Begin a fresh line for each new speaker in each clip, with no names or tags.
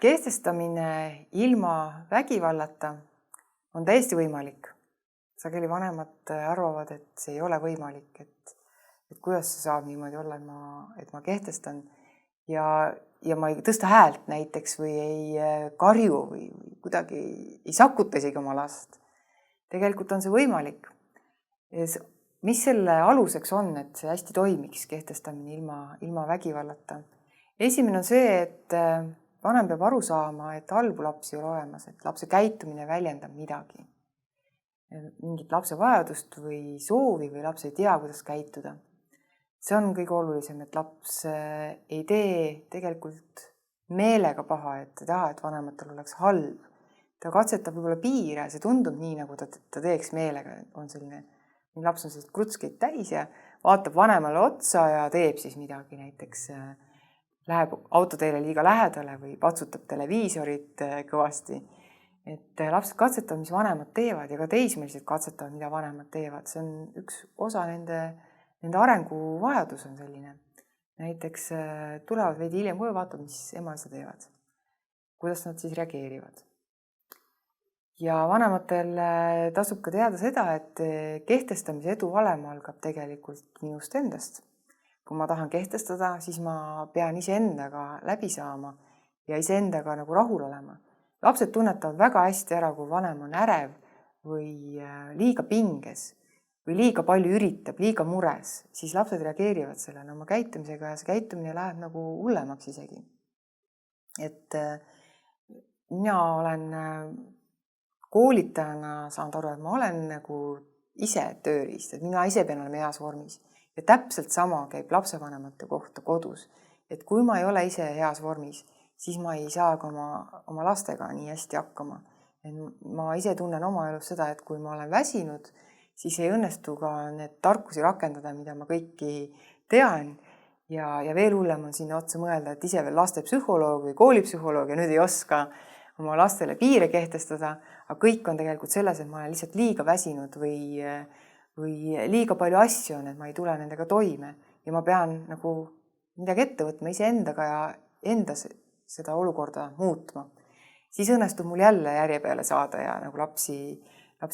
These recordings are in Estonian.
Kehtestamine ilma vägivallata on täiesti võimalik. Sageli vanemad arvavad, et see ei ole võimalik, et kuidas see saab niimoodi olla, et ma kehtestan ja ma ei tõsta häält näiteks või ei karju või kuidagi ei sakuta isegi oma last. Tegelikult on see võimalik. Mis selle aluseks on, et see hästi toimiks kehtestamine ilma vägivallata? Esimene on see, et vanem peab aru saama, et halbu lapsi ei ole olemas, et lapse käitumine väljendab midagi. Mingit lapse vajadust või soovi või laps ei tea, kuidas käituda. See on kõige olulisem, et laps ei tee tegelikult meelega paha, et ei taha, et vanematel oleks halb. Ta katsetab võib-olla piire, see tundub nii, nagu ta teeks meelega. Laps on sellist krutskeid täis ja vaatab vanemale otsa ja teeb siis midagi. Näiteks läheb autoteele liiga lähedale või patsutab televiisorit kõvasti. Et lapsed katsetavad, mis vanemad teevad ja ka teismelised katsetavad, mida vanemad teevad. See on üks osa nende arenguvajadus on selline. Näiteks tulevad veidi hiljem koju, vaatavad, mis emased teevad. Kuidas nad siis reageerivad. Ja vanematel tasub ka teada seda, et kehtestamise edu valem algab tegelikult minust endast. Kui ma tahan kehtestada, siis ma pean iseendaga läbi saama ja iseendaga nagu rahul olema. Lapsed tunnetavad väga hästi ära, kui vanem on ärev või liiga pinges või liiga palju üritab, liiga mures, siis lapsed reageerivad sellele oma käitumisega ja see käitumine läheb nagu hullemaks isegi. Et mina olen koolitajana saanud aru, et ma olen nagu ise tööriist, et mina ise pean olema heas vormis. Ja täpselt sama käib lapsevanemate kohta kodus. Et kui ma ei ole ise heas vormis, siis ma ei saa ka oma lastega nii hästi hakkama. Et ma ise tunnen oma elus seda, et kui ma olen väsinud, siis ei õnnestu ka need tarkusi rakendada, mida ma kõiki tean. Ja veel hullem on sinna otsa mõelda, et ise veel lastepsühholoog või koolipsühholoog ja nüüd ei oska oma lastele piire kehtestada, aga kõik on tegelikult selles, et ma olen lihtsalt liiga väsinud või liiga palju asju on, et ma ei tule nendega toime ja ma pean nagu midagi ette võtma iseendaga ja enda seda olukorda muutma. Siis õnnestub mul jälle järje peale saada ja nagu lapsi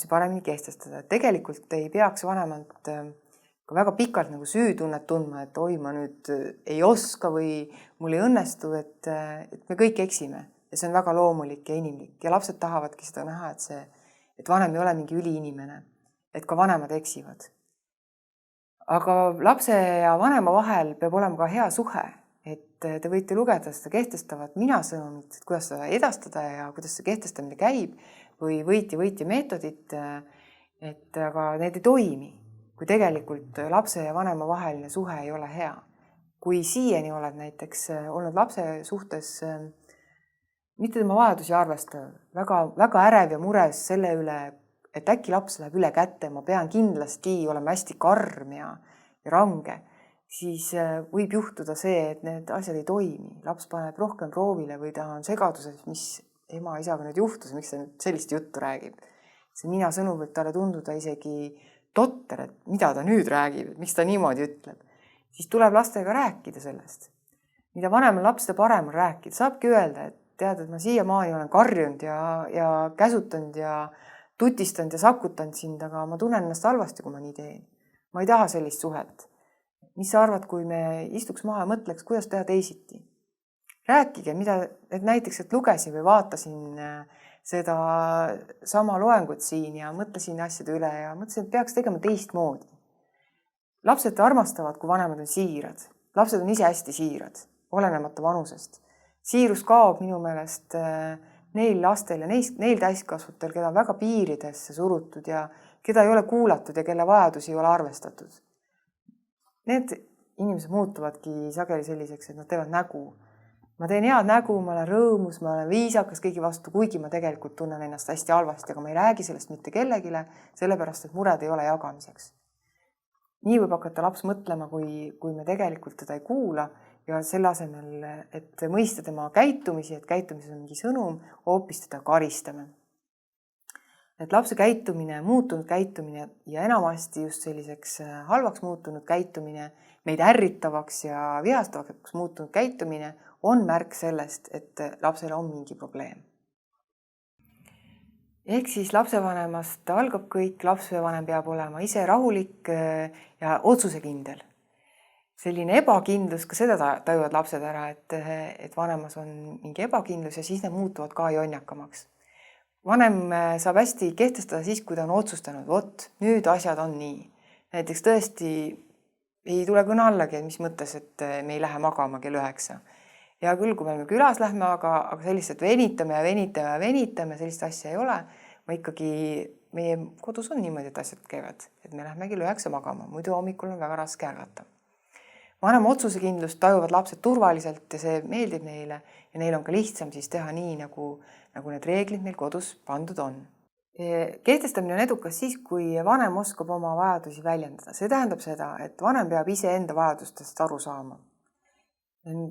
paremini kehtestada. Tegelikult ei peaks vanemad ka väga pikalt nagu süütunnet tundma, et oi, ma nüüd ei oska või mul ei õnnestu, et me kõik eksime. Ja see on väga loomulik ja inimlik ja lapsed tahavadki seda näha, et vanem ei ole mingi üliinimene, et ka vanemad eksivad. Aga lapse ja vanema vahel peab olema ka hea suhe, et te võite lugeda seda kehtestavat mina-sõnumit, kuidas seda edastada ja kuidas see kehtestamine käib või võitja meetodit, et aga need ei toimi, kui tegelikult lapse ja vanema vaheline suhe ei ole hea. Kui siiani oled näiteks olnud lapse suhtes mitte tema vajadusi arvestav, väga ärev ja mures selle üle, et äkki laps läheb üle kätte, ma pean kindlasti olema hästi karm ja range, siis võib juhtuda see, et need asjad ei toimi. Laps paneb rohkem proovile või ta on segaduses, mis ema isaga nüüd juhtus, miks ta nüüd sellist juttu räägib. See mina sõnum võib talle tunduda isegi totter, et mida ta nüüd räägib, miks ta niimoodi ütleb. Siis tuleb lastega rääkida sellest. Mida vanem on laps, seda parem on rääkida. Saabki öelda, et tead, et ma siiamaani olen karjunud ja käsutanud ja tutistanud ja sakutanud sind, aga ma tunnen ennast halvasti, kui ma nii teen. Ma ei taha sellist suhet. Mis sa arvad, kui me istuks maha ja mõtleks, kuidas teha teisiti? Rääkige, et näiteks, et lugesin või vaatasin seda sama loengut siin ja mõtlesin asjade üle ja mõtlesin, et peaks tegema teistmoodi. Lapsed armastavad, kui vanemad on siirad. Lapsed on ise hästi siirad, olenemata vanusest. Siirus kaob minu meelest neil lastel ja neil täiskasvutel, keda on väga piiridesse surutud ja keda ei ole kuulatud ja kelle vajadusi ei ole arvestatud. Need inimesed muutuvadki sageli selliseks, et nad teevad nägu. Ma teen head nägu, ma olen rõõmus, ma olen viisakas kõigi vastu, kuigi ma tegelikult tunnen ennast hästi halvasti, aga ma ei räägi sellest mitte kellegile, sellepärast, et mured ei ole jagamiseks. Nii võib hakata laps mõtlema, kui me tegelikult teda ei kuula ja selle asemel, et mõista tema käitumisi, et käitumises on mingi sõnum, hoopis teda karistame. Et lapse käitumine, muutunud käitumine ja enamasti just selliseks halvaks muutunud käitumine, meid ärritavaks ja vihastavaks muutunud käitumine on märk sellest, et lapsel on mingi probleem. Ehk siis lapsevanemast algab kõik, lapsevanem peab olema ise rahulik ja otsusekindel. Selline ebakindlus, ka seda tajuvad lapsed ära, et vanemas on mingi ebakindlus ja siis need muutuvad ka jonnakamaks. Vanem saab hästi kehtestada siis, kui ta on otsustanud, vot nüüd asjad on nii. Näiteks tõesti ei tule kõne allagi, et mis mõttes, et me ei lähe magama kell 9. Ja küll, kui me külas lähme, aga sellist, et venitame, sellist asja ei ole. Ma ikkagi, meie kodus on niimoodi, et asjad käivad, et me lähme kell 9 magama, muidu hommikul on väga raske ärgata. Vanema otsusekindlust tajuvad lapsed turvaliselt ja see meeldib neile ja neil on ka lihtsam siis teha nii, nagu need reeglid meil kodus pandud on. Kehtestamine on edukas siis, kui vanem oskab oma vajadusi väljendada. See tähendab seda, et vanem peab ise enda vajadustest aru saama.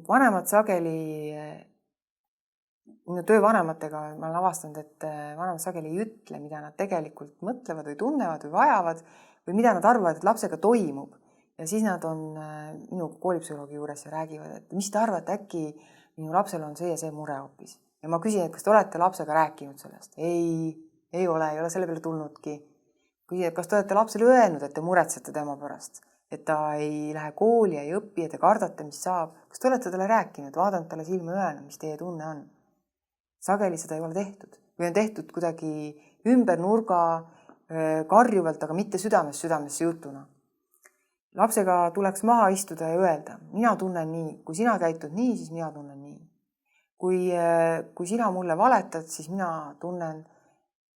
Vanemad sageli, minu töövanematega ma olen avastanud, et vanemad sageli ei ütle, mida nad tegelikult mõtlevad või tunnevad või vajavad või mida nad arvavad, et lapsega toimub. Ja siis nad on minu koolipsühholoogi juures ja räägivad, et mis te arvate, äkki minu lapsel on see ja see mure hoopis. Ja ma küsin, et kas te olete lapsega rääkinud sellest? Ei ole selle peale tulnudki. Küsin, et kas te olete lapsele öelnud, et te muretsete tema pärast, et ta ei lähe kooli, ei õpi, et te kardate, mis saab. Kas te olete talle rääkinud, vaadanud talle silma öelnud, mis teie tunne on? Sageli seda ei ole tehtud. Või on tehtud kuidagi ümber nurga karjuvalt, aga mitte südamesse jutuna. Lapsega tuleks maha istuda ja öelda, mina tunnen nii, kui sina käitud nii, siis mina tunnen nii. Kui sina mulle valetad, siis mina tunnen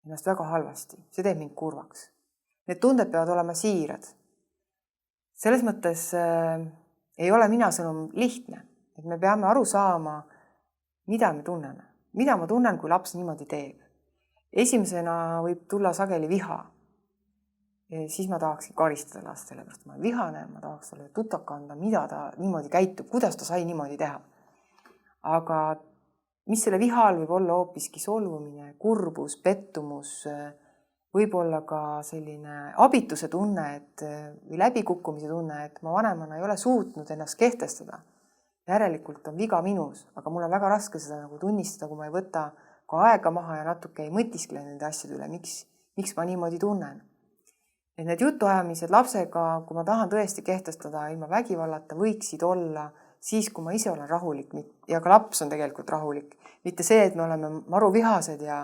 ennast väga halvasti. See teeb mind kurvaks. Need tunded peavad olema siirad. Selles mõttes ei ole mina sõnum lihtne, et me peame aru saama, mida me tunneme. Mida ma tunnen, kui laps niimoodi teeb. Esimesena võib tulla sageli viha. Ja siis ma tahaksin karistada last, sellepärast ma olen vihane, ma tahaks talle tutaka anda, mida ta niimoodi käitub, kuidas ta sai niimoodi teha. Aga mis selle viha all võib olla hoopiski solvumine, kurbus, pettumus, võib olla ka selline abituse tunne või läbikukkumise tunne, et ma vanemana ei ole suutnud ennast kehtestada. Järelikult on viga minus, aga mul on väga raske seda tunnistada, kui ma ei võta ka aega maha ja natuke ei mõtiskle nende asjade üle, miks ma niimoodi tunnen. Et need jutuajamised lapsega, kui ma tahan tõesti kehtestada ilma vägivallata, võiksid olla siis, kui ma ise olen rahulik ja ka laps on tegelikult rahulik. Mitte see, et me oleme maru vihased ja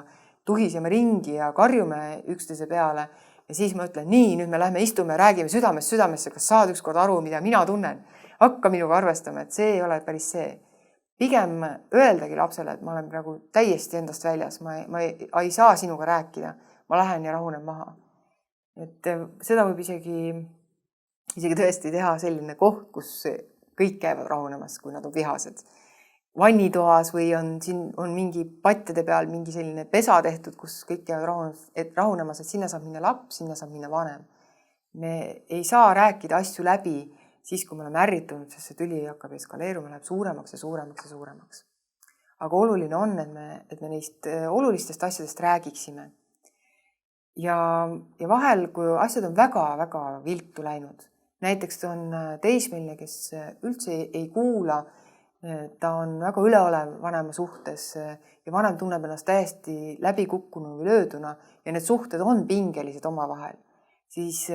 tuhiseme ringi ja karjume üksteise peale ja siis ma ütlen, nii, nüüd me lähme istume ja räägime südamesse, kas saad ükskord aru, mida mina tunnen. Hakka minuga arvestama, et see ei ole päris see. Pigem öeldagi lapsele, et ma olen praegu täiesti endast väljas, ma ei saa sinuga rääkida, ma lähen ja rahunen maha. Et seda võib isegi tõesti teha selline koht, kus kõik käivad rahunemas, kui nad on vihased. Vannitoas või on mingi patjade peal mingi selline pesa tehtud, kus kõik käivad rahunemas, et sinna saab minna laps, sinna saab minna vanem. Me ei saa rääkida asju läbi siis, kui me oleme ärritunud, sest see tüli hakkab eskaleeruma, läheb suuremaks ja suuremaks ja suuremaks. Aga oluline on, et me neist olulistest asjadest räägiksime. Ja vahel, kui asjad on väga-väga viltu läinud, näiteks on teismeline, kes üldse ei kuula, ta on väga üleolev vanema suhtes ja vanem tunneb ennast täiesti läbikukkunu või lööduna ja need suhted on pingelised omavahel, siis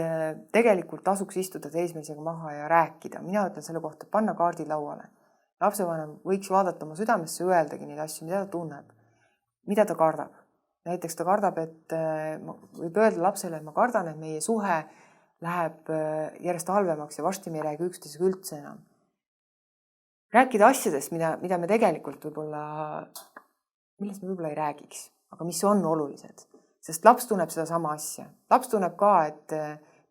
tegelikult tasuks istuda teismelisega maha ja rääkida. Mina ütlen selle kohta, panna kaardid lauale. Lapsevanem võiks vaadata oma südamesse ja öeldagi neid asju, mida ta tunneb, mida ta kardab. Näiteks ta kardab, et võib öelda lapsele, et ma kardan, et meie suhe läheb järjest halvemaks ja varsti me ei räägi üksteisega üldse enam. Rääkida asjadest, mida me tegelikult millest me võib-olla ei räägiks, aga mis on olulised. Sest laps tunneb seda sama asja. Laps tunneb ka, et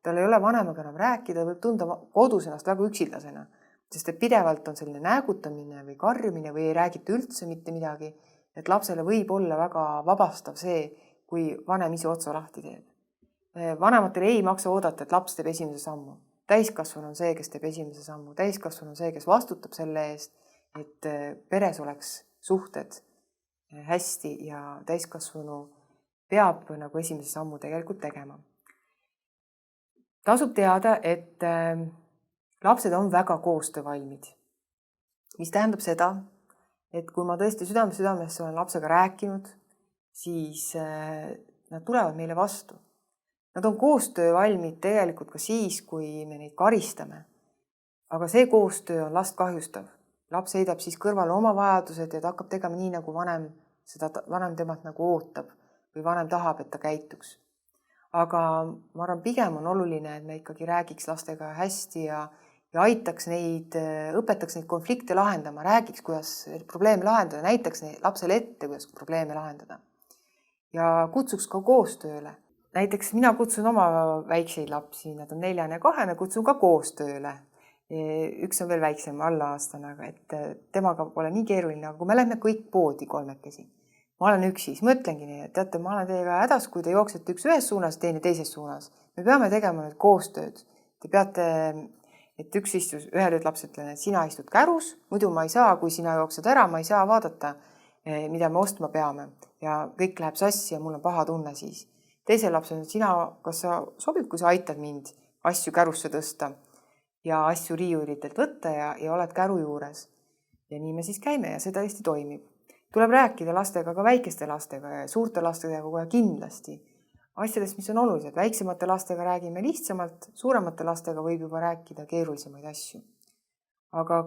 tal ei ole vanemaga enam rääkida, võib tunda kodus ennast väga üksildasena. Sest et pidevalt on selline näägutamine või karjumine või ei räägita üldse mitte midagi. Et lapsele võib olla väga vabastav see, kui vanem ise otsa lahti teeb. Vanematel ei maksa oodata, et laps teeb esimese sammu. Täiskasvanu on see, kes teeb esimese sammu. Täiskasvanu on see, kes vastutab selle eest, et peres oleks suhted hästi ja täiskasvanu peab nagu esimese sammu tegelikult tegema. Tasub teada, et lapsed on väga koostöövalmid, mis tähendab seda, et kui ma tõesti südamesse olen lapsega rääkinud, siis nad tulevad meile vastu. Nad on koostöövalmid tegelikult ka siis, kui me neid karistame. Aga see koostöö on last kahjustav. Laps heidab siis kõrvale oma vajadused ja ta hakkab tegema nii, nagu vanem temalt nagu ootab või vanem tahab, et ta käituks. Aga ma arvan, pigem on oluline, et me ikkagi räägiks lastega hästi ja aitaks neid, õpetaks neid konflikte lahendama, räägiks, kuidas probleeme lahendada, näitaks lapsele ette, kuidas probleeme lahendada. Ja kutsuks ka koostööle. Näiteks mina kutsun oma väikseid lapsi, nad on 4 ja 2, kutsun ka koostööle. Üks on veel väiksem, alla-aastane, et temaga pole nii keeruline, aga kui me lähme kõik poodi 3-kesi, ma olen üksi, siis mõtlengi nii, et teate, ma olen teiega hädas, kui te jooksete üks ühes suunas, teine teises suunas. Me peame tegema nüüd koostööd. Te peate, et üks istus, ühel laps ütlen, et sina istud kärus, muidu ma ei saa, kui sina jooksed ära, ma ei saa vaadata, mida me ostma peame. Ja kõik läheb sassi ja mul on paha tunne siis. Teisel laps on, et sina, kas sa sobib, kui sa aitad mind asju kärusse tõsta ja asju riiulitelt võtta ja oled käru juures. Ja nii me siis käime ja see tõesti toimib. Tuleb rääkida lastega, ka väikeste lastega ja suurte lastega kohe kindlasti. Asjadest, mis on olulised. Väiksemate lastega räägime lihtsamalt, suuremate lastega võib juba rääkida keerulisemaid asju. Aga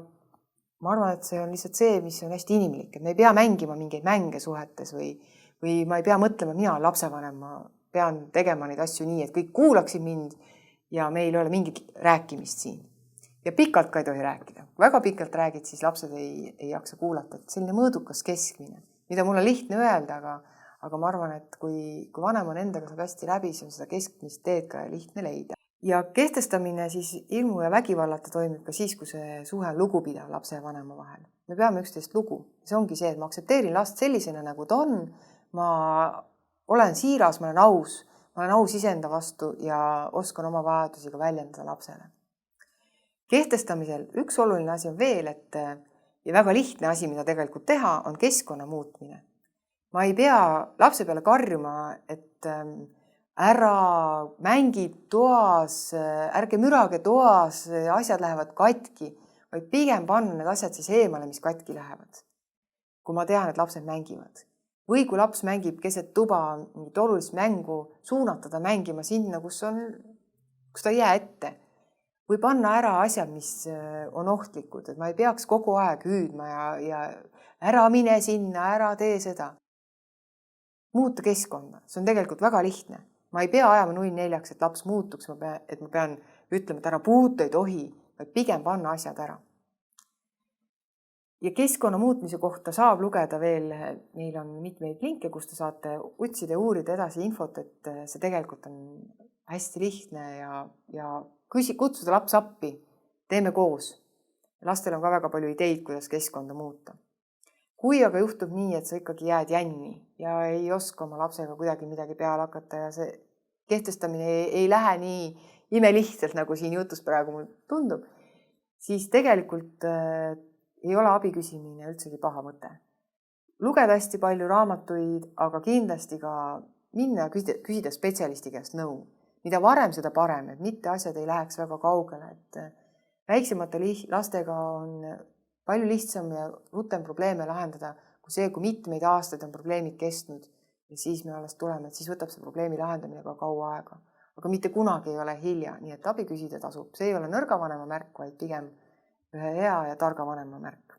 ma arvan, et see on lihtsalt see, mis on hästi inimlik. Et me ei pea mängima mingeid mänge suhetes või ma ei pea mõtlema, mina olen lapsevanem, ma pean tegema neid asju nii, et kõik kuulaksid mind ja meil ei ole mingit rääkimist siin. Ja pikalt ka ei tohi rääkida. Kui väga pikalt räägid, siis lapsed ei jaksa kuulata. Et selline mõõdukas keskmine, mida mul on lihtne öelda, aga ma arvan, et kui vanem on endaga saab hästi läbi, siis on seda keskmist teed ka lihtne leida. Ja kehtestamine siis ilmu ja vägivallata toimib ka siis, kui see suhe on lugupidav lapse ja vanema vahel. Me peame üksteist lugu. See ongi see, et ma aktsepteerin last sellisena, nagu ta on. Ma olen siiras, ma olen aus iseenda vastu ja oskan oma vajadusi ka väljendada lapsele. Kehtestamisel üks oluline asi on veel, ja väga lihtne asi, mida tegelikult teha, on keskkonna muutmine. Ma ei pea lapse peale karjuma, et ära mängib toas, ärge mürage toas, asjad lähevad katki, vaid pigem panna need asjad siis eemale, mis katki lähevad. Kui ma tean, et lapsed mängivad. Või kui laps mängib keset tuba mingit olulist mängu, suunata ta mängima sinna, kus ta ei jää ette. Või panna ära asjad, mis on ohtlikud, et ma ei peaks kogu aeg hüüdma ja ära mine sinna, ära tee seda. Muuta keskkonda, see on tegelikult väga lihtne. Ma ei pea ajama 0-4, et laps muutuks, et ma pean ütlema, et ära puuta ei tohi, vaid pigem panna asjad ära. Ja keskkonna muutmise kohta saab lugeda veel, meil on mitmeid linke, kus te saate otsida ja uurida edasi infot, et see tegelikult on hästi lihtne ja kutsuda laps appi, teeme koos. Lastel on ka väga palju ideid, kuidas keskkonda muuta. Kui aga juhtub nii, et sa ikkagi jääd jänni ja ei oska oma lapsega kuidagi midagi peale hakata ja see kehtestamine ei lähe nii imelihtselt, nagu siin jutus praegu mul tundub, siis tegelikult ei ole abi küsimine üldsegi paha mõte. Lugeda hästi palju raamatuid, aga kindlasti ka minna ja küsida spetsialisti käest nõu. Mida varem, seda parem, et mitte asjad ei läheks väga kaugele. Et väiksemate lastega on palju lihtsam ja rutem probleeme lahendada, kui see, kui mitmeid aastaid on probleemid kestnud ja siis me alles tuleme, et siis võtab see probleemi lahendamine ka kaua aega. Aga mitte kunagi ei ole hilja, nii et abi küsida tasub. See ei ole nõrga vanema märk, vaid pigem ühe hea ja targa vanema märk.